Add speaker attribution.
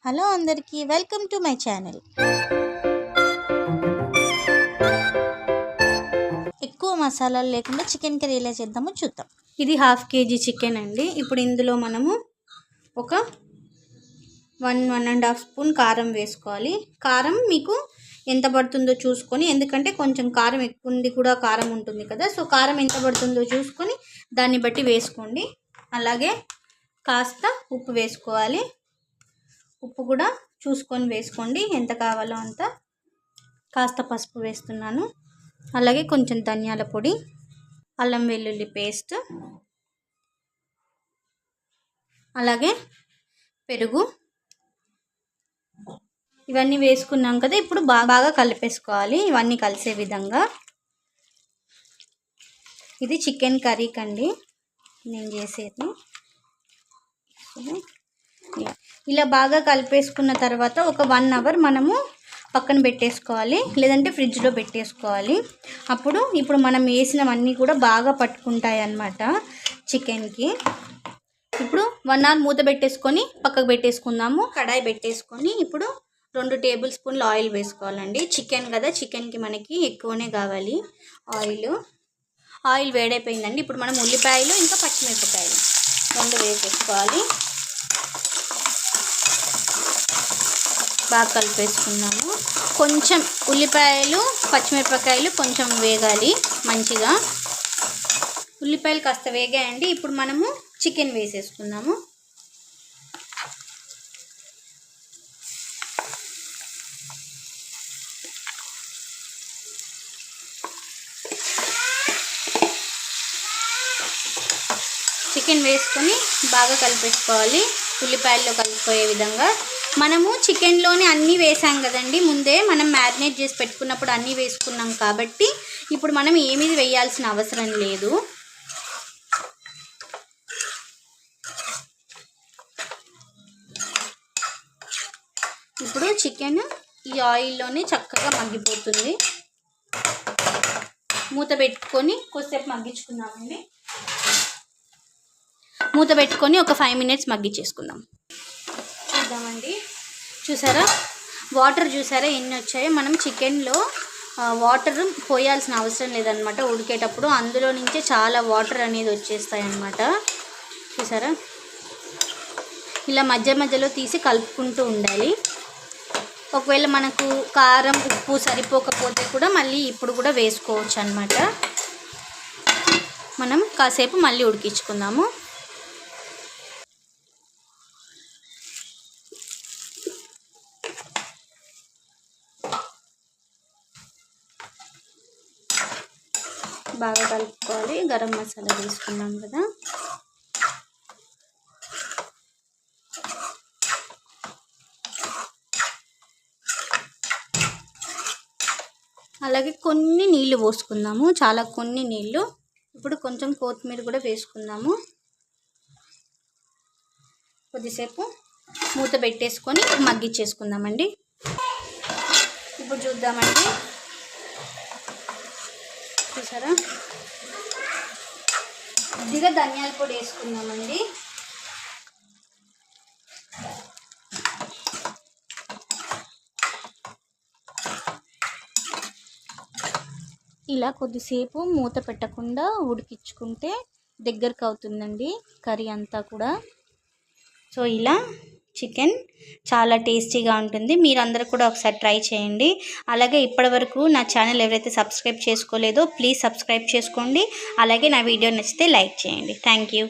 Speaker 1: Hello అందరికీ welcome to my channel. ఎక్కువ మసాలాలు లేకుండా చికెన్ కర్రీ ఎలా చేద్దామో చూద్దాం.
Speaker 2: ఇది 1/2 kg చికెన్ అండి. ఇప్పుడు ఇందులో మనము ఒక 1-1.5 స్పూన్ కారం వేసుకోవాలి. కారం మీకు ఎంత పడుతుందో చూసుకొని, ఎందుకంటే కొంచెం కారం ఎక్కువ ఉంది కూడా కారం ఉంటుంది కదా, సో కారం ఎంత పడుతుందో చూసుకొని దాన్ని బట్టి వేసుకోండి. అలాగే కాస్త ఉప్పు వేసుకోవాలి. ఉప్పు కూడా చూసుకొని వేసుకోండి, ఎంత కావాలో అంత. కాస్త పసుపు వేస్తున్నాను. అలాగే కొంచెం ధనియాల పొడి, అల్లం వెల్లుల్లి పేస్ట్, అలాగే పెరుగు. ఇవన్నీ వేసుకున్నాం కదా, ఇప్పుడు బాగా కలిపేసుకోవాలి ఇవన్నీ కలిసే విధంగా. ఇది చికెన్ కర్రీ కండి నేను చేసేది. ఇలా బాగా కలిపేసుకున్న తర్వాత ఒక 1 అవర్ మనము పక్కన పెట్టేసుకోవాలి, లేదంటే ఫ్రిడ్జ్లో పెట్టేసుకోవాలి. ఇప్పుడు మనం వేసినవన్నీ కూడా బాగా పట్టుకుంటాయి అన్నమాట చికెన్కి. ఇప్పుడు 1 అవర్ మూత పెట్టేసుకొని పక్కకు పెట్టేసుకుందాము. కడాయి పెట్టేసుకొని ఇప్పుడు 2 టేబుల్ స్పూన్లు ఆయిల్ వేసుకోవాలండి. చికెన్ కదా, చికెన్కి మనకి ఎక్కువనే కావాలి ఆయిల్ వేడైపోయిందండి. ఇప్పుడు మనం ఉల్లిపాయలు ఇంకా పచ్చిమిరపకాయలు 2 వేసేసుకోవాలి. బాగా కలిపేసుకున్నాము. కొంచెం ఉల్లిపాయలు పచ్చిమిరపకాయలు కొంచెం వేగాలి మంచిగా. ఉల్లిపాయలు కాస్త వేగాయండి. ఇప్పుడు మనము చికెన్ వేసేసుకుందాము. చికెన్ వేసుకొని బాగా కలిపేసుకోవాలి, ఉల్లిపాయల్లో కలిసిపోయే విధంగా. మనము చికెన్లోనే అన్నీ వేసాం కదండి, ముందే మనం మ్యారినేట్ చేసి పెట్టుకున్నప్పుడు అన్నీ వేసుకున్నాం కాబట్టి ఇప్పుడు మనం ఏమీ వేయాల్సిన అవసరం లేదు. ఇప్పుడు చికెన్ ఈ ఆయిల్లోనే చక్కగా మగ్గిపోతుంది. మూత పెట్టుకొని కొద్దిసేపు మగ్గించుకుందామండి. మూత పెట్టుకొని ఒక 5 మినిట్స్ మగ్గించేసుకుందాం. చూద్దామండి. చూసారా వాటర్ చూసారా ఎన్ని వచ్చాయో. మనం చికెన్లో వాటర్ పోయాల్సిన అవసరం లేదనమాట ఉడికేటప్పుడు. అందులో నుంచే చాలా వాటర్ అనేది వచ్చేస్తాయి అన్నమాట. చూసారా, ఇలా మధ్యలో తీసి కలుపుకుంటూ ఉండాలి. ఒకవేళ మనకు కారం ఉప్పు సరిపోకపోతే కూడా మళ్ళీ ఇప్పుడు కూడా వేసుకోవచ్చు అన్నమాట. మనం కాసేపు మళ్ళీ ఉడికించుకుందాము. బాగా కలుపుకోవాలి. గరం మసాలా వేసుకున్నాం కదా, అలాగే కొన్ని నీళ్లు పోసుకుందాము, చాలా కొన్ని నీళ్లు. ఇప్పుడు కొంచెం కొత్తిమీర కూడా వేసుకుందాము. కొద్దిసేపు మూత పెట్టేసుకొని మగ్గిచ్చేసుకుందామండి. ఇప్పుడు చూద్దామండి. చూసారా, కొద్దిగా ధనియాల పొడి వేసుకుందామండి. ఇలా కొద్దిసేపు మూత పెట్టకుండా ఉడికించుకుంటే దగ్గరకు అవుతుందండి కర్రీ అంతా కూడా. సో ఇలా చికెన్ చాలా టేస్టీగా ఉంటుంది. మీరందరూ కూడా ఒకసారి ట్రై చేయండి. అలాగే ఇప్పటివరకు నా ఛానల్ ఎవరైతే సబ్స్క్రైబ్ చేసుకోలేదో ప్లీజ్ సబ్స్క్రైబ్ చేసుకోండి. అలాగే నా వీడియో నచ్చితే లైక్ చేయండి. Thank you.